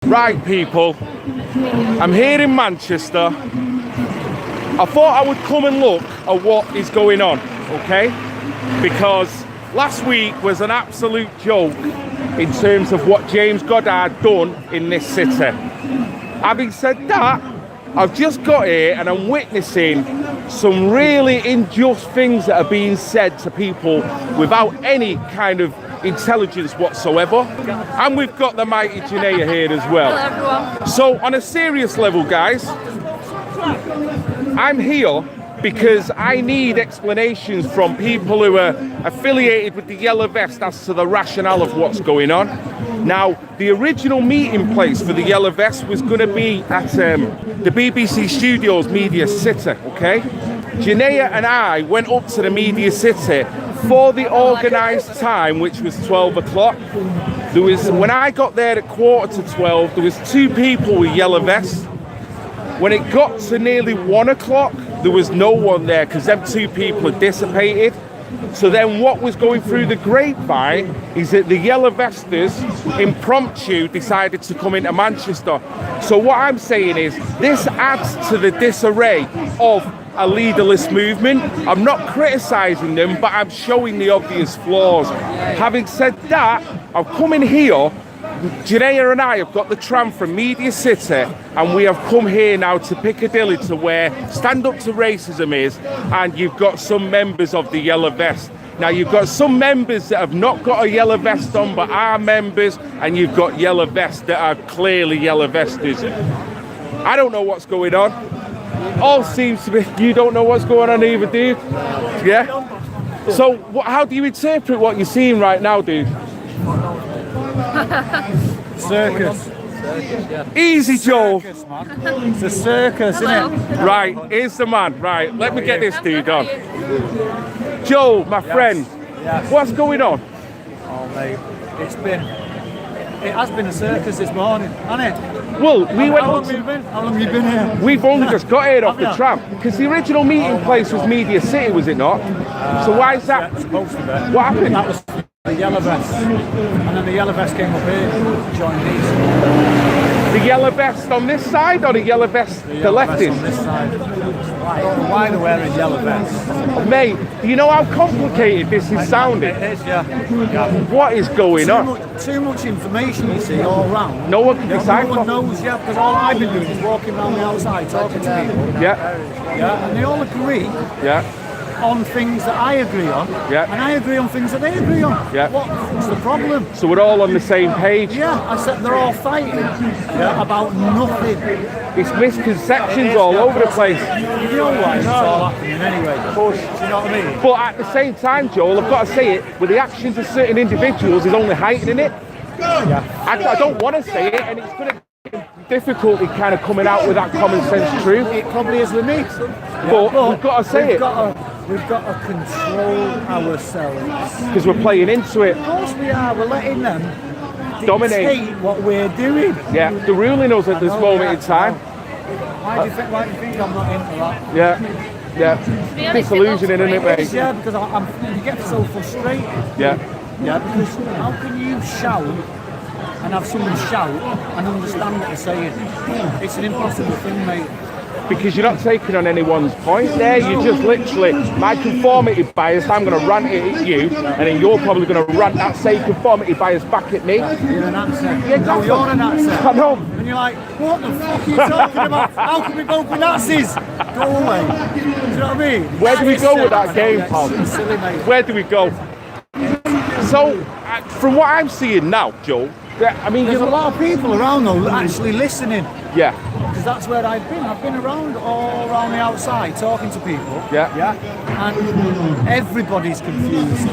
Right, people, I'm here in Manchester. I thought I would come and look at what is going on, okay? Because last week was an absolute joke in terms of what James Goddard done in this city. Having said that, I've just got here and I'm witnessing some really unjust things that are being said to people without any kind of intelligence whatsoever. And we've got the mighty Janaea here as well. Hello, everyone. So on a serious level, guys, I'm here because I need explanations from people who are affiliated with the Yellow Vest as to the rationale of what's going on. Now, the original meeting place for the Yellow Vest was going to be at the BBC Studios Media City, okay? Janaea and I went up to the Media City for the organised time, which was 12 o'clock. When I got there at 11:45, there was 2 people with yellow vests. When it got to nearly 1 o'clock, there was no one there because them 2 people had dissipated. So then what was going through the grapevine is that the Yellow Vesters impromptu decided to come into Manchester. So what I'm saying is this adds to the disarray of a leaderless movement. I'm not criticising them, but I'm showing the obvious flaws. Having said that, I've come in here. Janaea and I have got the tram from Media City and we have come here now to Piccadilly to where Stand Up to Racism is, and you've got some members of the Yellow Vest. Now you've got some members that have not got a yellow vest on but are members, and you've got yellow vests that are clearly yellow vesters. I don't know what's going on. All seems to be, you don't know what's going on either, dude? Yeah? So how do you interpret what you're seeing right now, dude? Circus. Easy, Joel. Circus, man. It's a circus, isn't it? Right, here's the man. Right, let me get this dude on. Joel, my friend, Yes. what's going on? Oh, mate. It has been a circus this morning, hasn't it? Well, we went How up long have you to, been? How long have you been here? we've only just got here off the Have you? tram, because the original meeting place was Media City, was it not? So why is Yeah, that? it's supposed to be. What happened? That was the Yellow Vest. And then the Yellow Vest came up here to join these. The Yellow Vest on this side or the Yellow Vest the Yellow left Vest is? on this side. I don't know why they're wearing yellow vests. Mate, do you know how complicated this is sounding? It is, yeah. What is going on? Too much information, you see, all round. No one can No decipher. one knows, yeah, because all I've been doing is walking around the outside talking to people. Yeah, Yeah, and they all agree yeah, on things that I agree on, Yeah. and I agree on things that they agree on. Yeah. What's the problem? so we're all on the same page. Yeah, I said they're all fighting about nothing. It's misconceptions all over the place. You know why it's all happening anyway. Do you know what I mean? But at the same time, Joel, I've got to say it, with the actions of certain individuals is only heightening it. Yeah. I don't want to say it, and it's going to be difficulty kind of coming out with that common sense truth. It probably is with me. But we've got to say it, We've got to control ourselves. because we're playing into it. Of course we are. We're letting them Dominate. dictate what we're doing. Yeah, they're ruling us at this moment in time. Why do you think I'm not into that? Yeah. Disillusioning, isn't it, mate? Yeah, because you get so frustrated. Yeah. Yeah, because how can you shout and have someone shout and understand what they're saying? It's an impossible thing, mate. Because you're not taking on anyone's point there. You're just literally, my conformity bias, I'm going to rant it at you, and then you're probably going to rant that same conformity bias back at me. You're an accent. Yeah, exactly. No, you're an accent. I know. And you're like, what the fuck are you talking about? How can we both be Nazis? Go away. Do you know what I mean? Where do we go with that game, pal? It's silly, mate. Where do we go? So, from what I'm seeing now, Joel, I mean, There's a lot of people around though actually listening. yeah, Because that's where I've been. I've been around all around the outside talking to people. Yeah. Yeah. And everybody's confused.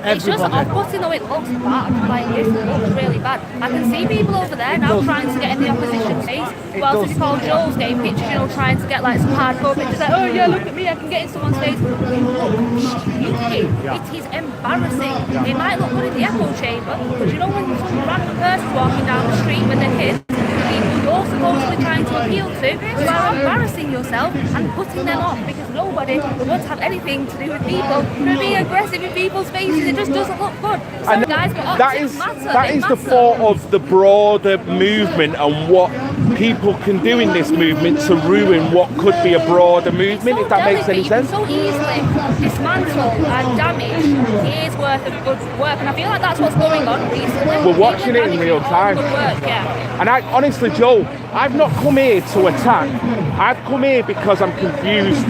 It's just off-putting though, it looks bad. Like, it looks really bad. I can see people over there now trying to get in the opposition face. Well, as Paul Joel's getting pictures, you know, trying to get like some hardcore pictures like, oh yeah, look at me, I can get in someone's face. Look stupid. It is embarrassing. It might look good in the echo chamber, but you know when some random person walking down the street with their kids, people you're supposed to be trying to appeal to do. You are embarrassing yourself and putting them off because nobody wants to have anything to do with people who are being aggressive in people's faces. It just doesn't look good. So And guys, but that optics is matter. that They is the matter. thought of the broader movement and what people can do in this movement to ruin what could be a broader movement, if that makes any sense. So easily dismantle and damage years worth of good work, and I feel like that's what's going on recently. We're watching People it in damaging real all time. Good work, yeah. And I honestly, Joe, I've not come here to attack. I've come here because I'm confused.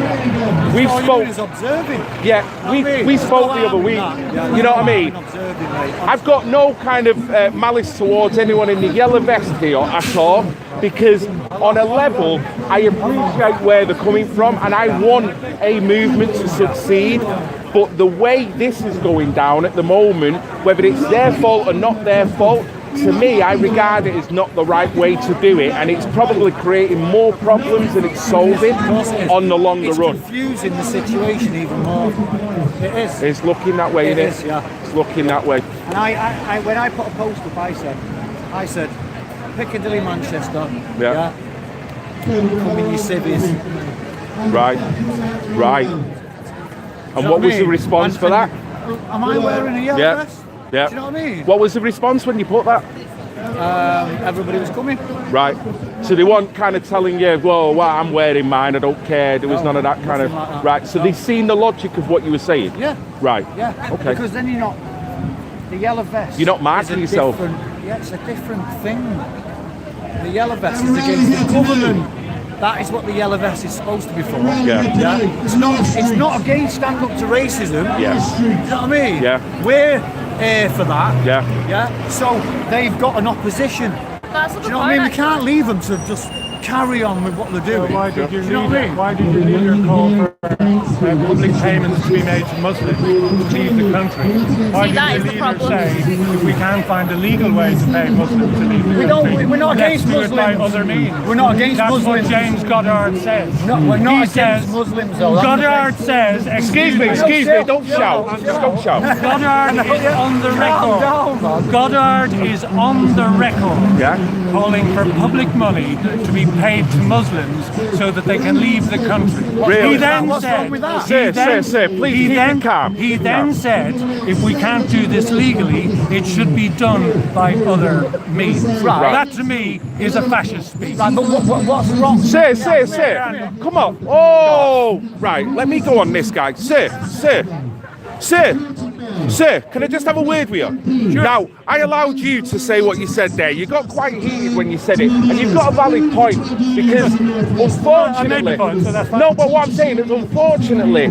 We've All you're doing is spoke, observing. yeah, we spoke the other week. You know what I mean? Observing, mate. I've got no kind of malice towards anyone in the yellow vest here at all, because on a level, I appreciate where they're coming from and I want a movement to succeed. But the way this is going down at the moment, whether it's their fault or not their fault, to me, I regard it as not the right way to do it, and it's probably creating more problems than it's solving on the longer It's run. confusing the situation even more. It is. It's looking that way, It innit? is, yeah. It's looking that way. And I when I put a post up, I said, Piccadilly, Manchester. Yeah. Come in your civvies. Right, right. And what was the response for that? Am I wearing a yellow Yeah, vest? yeah. Do you know what I mean? What was the response when you put that? Everybody was coming. Right. So they weren't kind of telling you, well, I'm wearing mine, I don't care. There was none of that kind of. nothing like that. Right. So No. they've seen the logic of what you were saying. Yeah. Right. Yeah. Okay. Because then you're not. The yellow vest. You're not marking is a yourself. different- Yeah, it's a different thing. The yellow vest is against the government. That is what the yellow vest is supposed to be for. Yeah. Yeah. It's not against stand up to racism. Yes. You know what I mean? Yeah. We're here for that. Yeah. Yeah. So they've got an opposition. That's Do you know what I mean? We can't leave them to just carry on with what they're doing. Why did your Do you know what I leader? mean? Why did your leader call for public payments to be made to Muslims to leave the country? Why See, that is did the your leader problem. say if we can't find a legal way to pay Muslims to leave the We country, don't. We're not let's against do it by Muslims. other means? We're not against That's Muslims. what James Goddard says. No, we're not He against says, Muslims though. That's Goddard says, Excuse me. Don't shout. Just don't shout. Goddard is on the record. down, man. Goddard is on the record Yeah. calling for public money to be paid to Muslims so that they can leave the country. Really? He then What's said, wrong with that? Sir, please he keep then, it calm. He Keep it then calm. said, if we can't do this legally, it should be done by other means. Right. That to me is a fascist speech. Right, but what's wrong? Sir. Come on. Oh, right. Let me go on this guy. Sir, can I just have a word with you? Now, I allowed you to say what you said there. You got quite heated when you said it, and you've got a valid point because, unfortunately, I made the point, so that's fine. no. But what I'm saying is, unfortunately,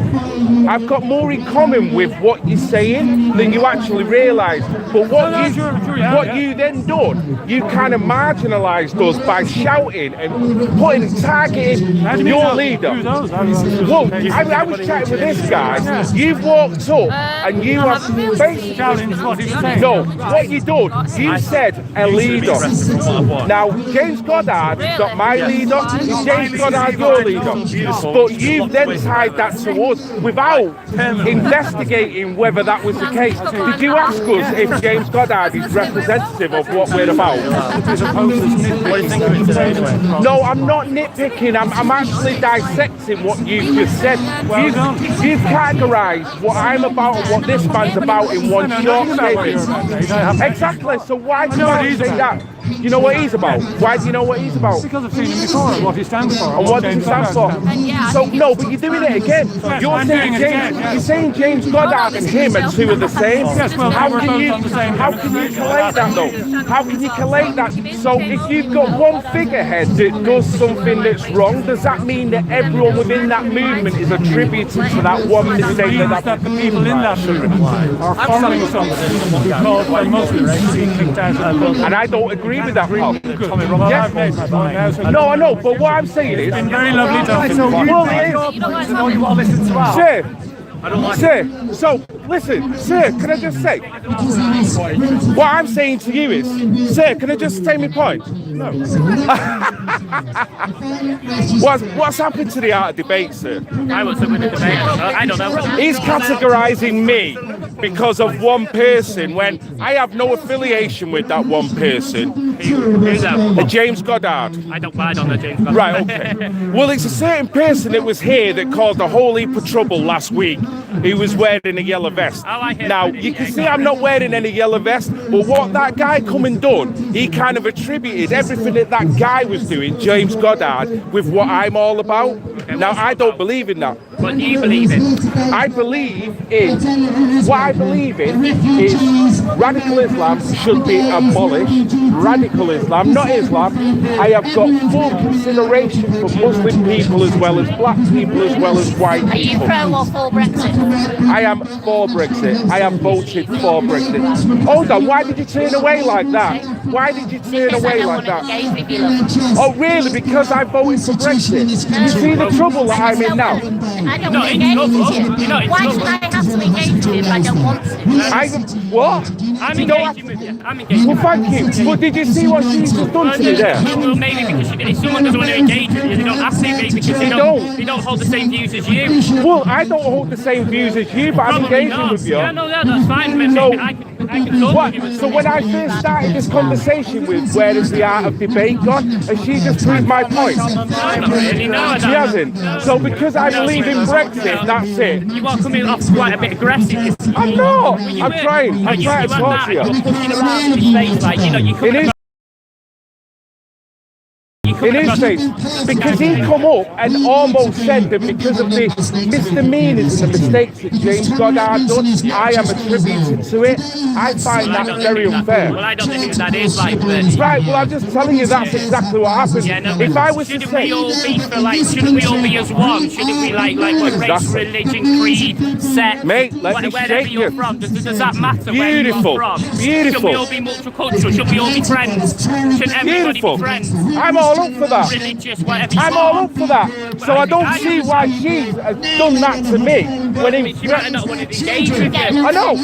I've got more in common with what you're saying than you actually realise. But what No, true, yeah, what yeah. you then done, you kind of marginalised us by shouting and targeting How do you mean your those? leader. Who those? Well, I was chatting with this guy. You've walked up and you I have haven't really basically. Challenge what he was saying. No, what you done, you said a leader. Now, James Goddard is not my leader, James Goddard your leader. But you've then tied that to us without investigating whether that was the case. Did you ask us if James Goddard is representative of what we're about? No, I'm not nitpicking. I'm actually dissecting what you've just said. You've categorised what I'm about and what this man's about in one short statement. Exactly. So why do you say that? You know what he's about? Why do you know what he's about? Because I've seen him before, what he stands for. And what does he James stand for? Goddard stands So no, but you're doing it again. You're I'm saying doing it James. again, yeah. You're saying James Goddard and him are two of the same. Yes, well, how we're can both you? on the same How can you collate that though? How can you collate that? So if you've got one figurehead that does something that's wrong, does that mean that everyone within that movement is attributed to that one mistake means that that the people in that movement are following somebody who calls for Muslims to be kicked out of the country. And I don't agree with that, Paul. Well, Yeah. I've made my point now, so No, I know, but what I'm saying is, it's very lovely talking to you. well, it is. You know what's You know you want to listen to us. Sir, so listen, sir, can I just say, what I'm saying to you is, sir, can I just say my point? No. What's happened to the art of debate, sir? I was in the debate. I don't know. He's categorising me because of one person when I have no affiliation with that one person. Who's that? James Goddard. I don't ride on the James Bond. Right, okay. Well, it's a certain person that was here that caused a whole heap of trouble last week. He was wearing a yellow vest. Oh, I hear Now, about it, you can yeah, see I'm not wearing any yellow vest, but what that guy come and done, he kind of attributed everything that that guy was doing, James Goddard, with what I'm all about. Now, I don't believe in that. What do you believe in? I believe in, what I believe in is radical Islam should be abolished. Radical Islam, not Islam. I have got full consideration for Muslim people as well as black people as well as white Are you people. pro or for Brexit? I am for Brexit. I have voted for Brexit. Hold on, why did you turn away like that? Why did you turn Because I away don't like want to that? engage with you, love. Oh, really? Because I voted for Brexit? You see the trouble that I'm in now? I don't No, want to it's engage not with trouble. you. No, it's Why not should I trouble. have to engage with you if I don't want to? I, what? I'm You don't have engaging with you. I'm engaging Well, with thank you. But did you see what she's just done to me there? Well, maybe because if someone doesn't want to engage with you, they don't have to be because They don't. they don't hold the same views as you. Well, I don't hold the same views as you, but I'm Probably engaging not. with you. Yeah, no, that's fine. Maybe So- I can talk What? with you. So when I first started this conversation with where is the art of debate gone, and she just proved my point. No, not really. No, I She don't. hasn't. So because I believe in Brexit, that's it. You are coming off quite a bit aggressive. I'm not. You I'm were- trying. no, I'm you trying to weren't talk that. to You were you. pushing around in his face like, you It is. In his face, because he come up and almost said that because of the misdemeanors and the mistakes that James Goddard done, I am attributing to it. I find Well, I that don't very think unfair. Well, I don't think that is like that. Right, well, I'm just telling you that's exactly what happened. Yeah, no, If I was to shouldn't say, we all be for like? Shouldn't we all be as one? Shouldn't we like what race, Exactly. religion, creed, sex, Mate, let me wherever shake you're you. from? Does that matter Beautiful, where you're from? beautiful. Should we all be multicultural? Should we all be friends? Shouldn't everybody beautiful. be friends? I'm all up for that. Religious, whatever you I'm want. all up for that. So I don't see why she has done that to me. When I he, mean, she might have not wanted to engage with you. I know,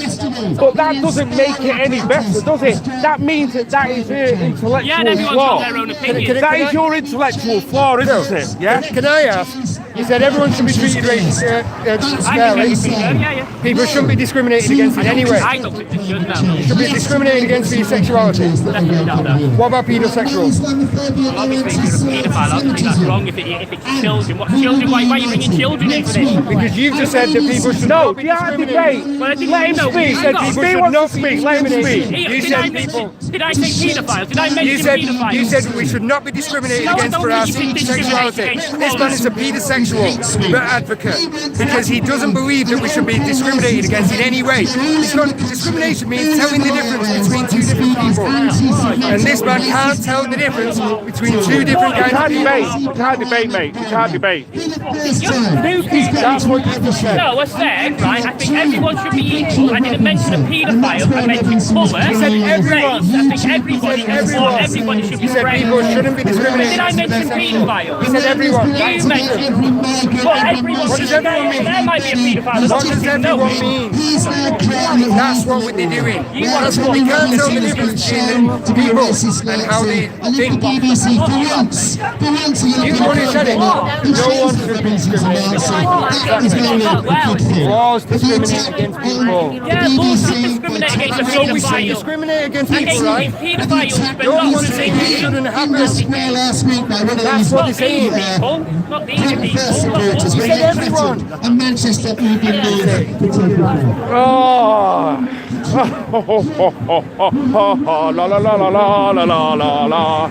but that doesn't make it any better, does it? That means that is her intellectual Yeah, and everyone's flaw. got their own opinion. That is your intellectual flaw, isn't it? Yeah. Can I ask? You said everyone should be treated I think fairly. everything, yeah. People shouldn't be discriminated against in any way. I don't think they should now. Should be discriminated against for your sexuality. Definitely not, though. What about pedosexuals? Obviously, if you're a paedophile, obviously that's wrong. If it's children, what children? Why are you bringing children into this? Because you've just said that people should No, not be the art of discriminated. debate. Well, I didn't Let him know. speak. He said people He should wants not to be speak. Let him discriminated. speak. You Did said I people. mention? Did I say paedophile? Did I mention You said paedophile? we should not be discriminated No, I against don't for think our you should discriminate sexuality. against This man is a pedosexual advocate because he doesn't believe that we should be discriminated against in any way. Discrimination means telling the difference between two different people, and this man can't tell the difference between two different We kinds of can't people. debate. We can't debate, mate. We can't debate. That's what you just said. No, I said, right, I think everyone should be equal. I didn't mention a paedophile, I mentioned colour, You said everyone. race. I think everybody, You said everyone. everybody should be You said friends. people shouldn't be Did discriminated. I mention paedophile? You said everyone. You mentioned. Well, everyone What should does everyone mean? There might be a paedophile. What does everyone mean? That's what they're doing. That's what they can't tell the difference between the people and how they think. You're the one who said it. No one should be discriminated against. Well, Laws discriminate against people. yeah, laws should discriminate against a So we should paedophile. discriminate against people, Against right? paedophiles, but No not one saying it shouldn't happen. That's what they're saying. people, not these people. You said everyone. And Manchester Evening Oh. La la la la la la la la la.